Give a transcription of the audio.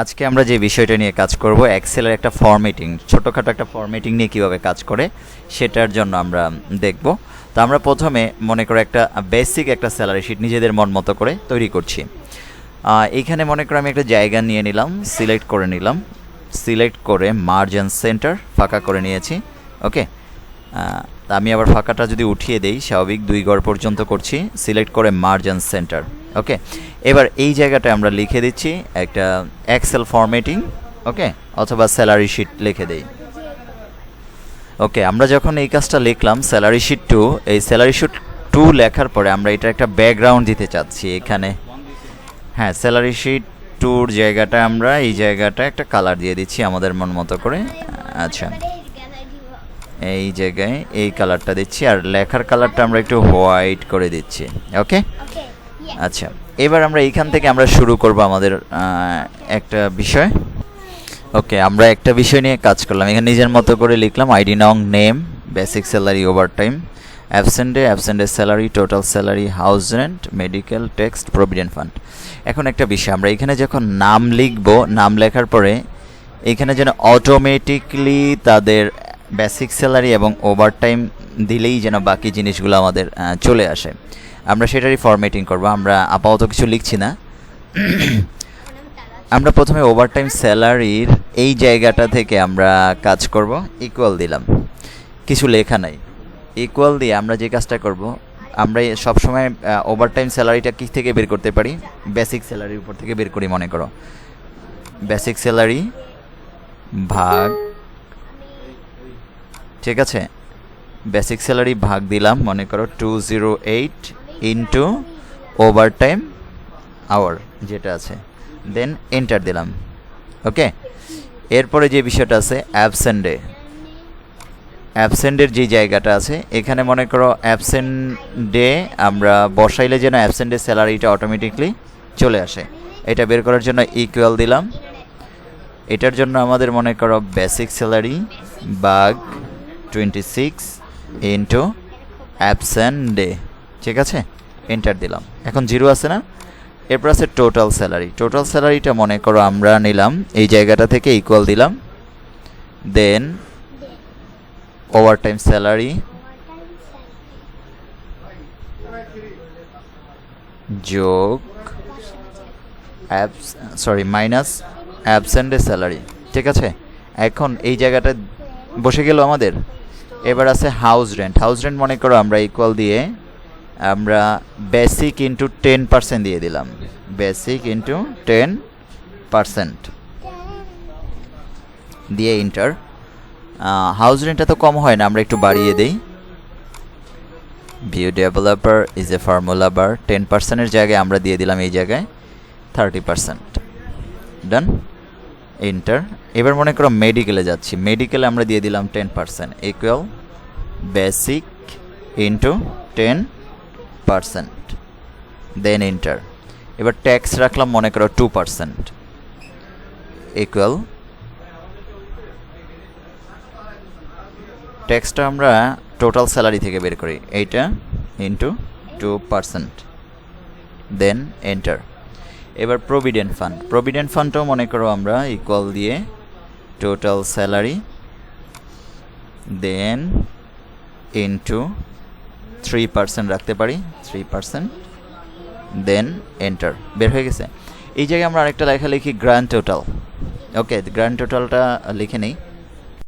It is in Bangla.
আজকে আমরা যে বিষয়টা নিয়ে কাজ করব এক্সেলের একটা ফরম্যাটিং, ছোটোখাটো একটা ফরম্যাটিং নিয়ে কীভাবে কাজ করে সেটার জন্য আমরা দেখব। তো আমরা প্রথমে মনে করে একটা বেসিক একটা স্যালারি শিট নিজেদের মন মতো করে তৈরি করছি। এইখানে মনে করে আমি একটা জায়গা নিয়ে নিলাম, সিলেক্ট করে নিলাম, সিলেক্ট করে মার্জিন সেন্টার ফাঁকা করে নিয়েছি। ওকে, আমি আবার ফাঁকাটা যদি উঠিয়ে দেই, স্বাভাবিক 2 ঘর পর্যন্ত করছি, সিলেক্ট করে মার্জিন সেন্টার। ওকে, এবার এই জায়গাটায় আমরা লিখে দিচ্ছি একটা এক্সেল ফরম্যাটিং, ওকে, অথবা স্যালারি শিট লিখে দেই। ওকে, আমরা যখন এই কাজটা লিখলাম স্যালারি শিট 2, এই স্যালারি শিট 2 লেখার পরে আমরা এটা একটা ব্যাকগ্রাউন্ড দিতে চাচ্ছি এখানে। হ্যাঁ, স্যালারি শিট 2-র জায়গাটা আমরা এই জায়গাটা একটা কালার দিয়ে দিচ্ছি আমাদের মন মতো করে। আচ্ছা, এই জায়গায় এই কালারটা দিচ্ছি, আর লেখার কালারটা আমরা একটু হোয়াইট করে দিচ্ছি। ওকে, আচ্ছা, এবার আমরা এইখান থেকে আমরা শুরু করব আমাদের একটা বিষয়। ওকে, আমরা একটা বিষয় নিয়ে কাজ করলাম, এখানে নিজের মতো করে লিখলাম আইডি নং, নেম, বেসিক স্যালারি, ওভারটাইম, অ্যাবসেন্টে salary, total salary, house rent, medical, text, provident fund. এখন একটা বিষয়, আমরা এখানে যখন নাম লিখব, নাম লেখার পরে এখানে যেন অটোমেটিকলি তাদের বেসিক স্যালারি এবং ওভারটাইম দিলেই যেন বাকি জিনিসগুলো আমাদের চলে আসে, আমরা সেটারই ফরম্যাটিং করব। আমরা আপাতত কিছু লিখছি না। আমরা প্রথমে ওভারটাইম স্যালারির এই জায়গাটা থেকে আমরা কাজ করব। ইকুয়াল দিলাম, কিছু লেখা নাই, ইকুয়াল দিয়ে আমরা যে কাজটা করব, আমরা সবসময় ওভারটাইম স্যালারিটা কী থেকে বের করতে পারি? বেসিক স্যালারির উপর থেকে বের করি। মনে করো বেসিক স্যালারি ভাগ, ঠিক আছে, বেসিক স্যালারি ভাগ দিলাম, মনে করো 208 ইন্টু ওভারটাইম আওয়ার যেটা আছে, দেন এন্টার দিলাম। ওকে, এরপরে যে বিষয়টা আছে অ্যাবসেন্টের যে জায়গাটা আছে, এখানে মনে করো অ্যাবসেন্ট ডে আমরা বসাইলে যেন অ্যাবসেন্টের স্যালারিটা অটোমেটিকলি চলে আসে, এটা বের করার জন্য ইকুয়াল দিলাম। এটার জন্য আমাদের মনে করো বেসিক স্যালারি ভাগ 26 ইন্টু অ্যাবসেন্ট ডে, ঠিক আছে, এন্টার দিলাম। এখন 0 আছে না? এরপর আছে টোটাল স্যালারি। টোটাল স্যালারিটা মনে করো আমরা নিলাম এই জায়গাটা থেকে, ইকুয়াল দিলাম, দেন ওভারটাইম স্যালারি যোগ মাইনাস অ্যাবসেন্টের স্যালারি, ঠিক আছে। এখন এই জায়গাটা বসে গেল আমাদের। এবার আছে হাউস রেন্ট। হাউস রেন্ট মনে করো আমরা ইকুয়াল দিয়ে আমরা বেসিক ইন্টু 10% দিয়ে দিলাম, বেসিক ইন্টু 10% দিয়ে ইন্টার। হাউস রেন্টটা তো কম হয় না, আমরা একটু বাড়িয়ে দিই। View developer is a formula bar, 10%-এর জায়গায় আমরা দিয়ে দিলাম এই জায়গায় 30%, ডান, এন্টার। এবার মনে করো মেডিকেলে যাচ্ছি, মেডিকেলে আমরা দিয়ে দিলাম 10%, equal basic into 10%, then enter. এবার ট্যাক্স রাখলাম মনে করো 2%, ইকুয়াল, ট্যাক্সটা আমরা টোটাল স্যালারি থেকে বের করি, এইটা ইন্টু 2%, দেন এন্টার। এবার প্রভিডেন্ট ফান্ডটাও মনে করো আমরা ইকুয়াল দিয়ে টোটাল স্যালারি দেন ইন্টু 3% রাখতে পারি, 3%, দেন এন্টার। বের হয়ে গেছে। এই জায়গায় আমরা আরেকটা লেখা লিখি গ্র্যান্ড টোটাল। ওকে, গ্র্যান্ড টোটালটা লিখে নিই।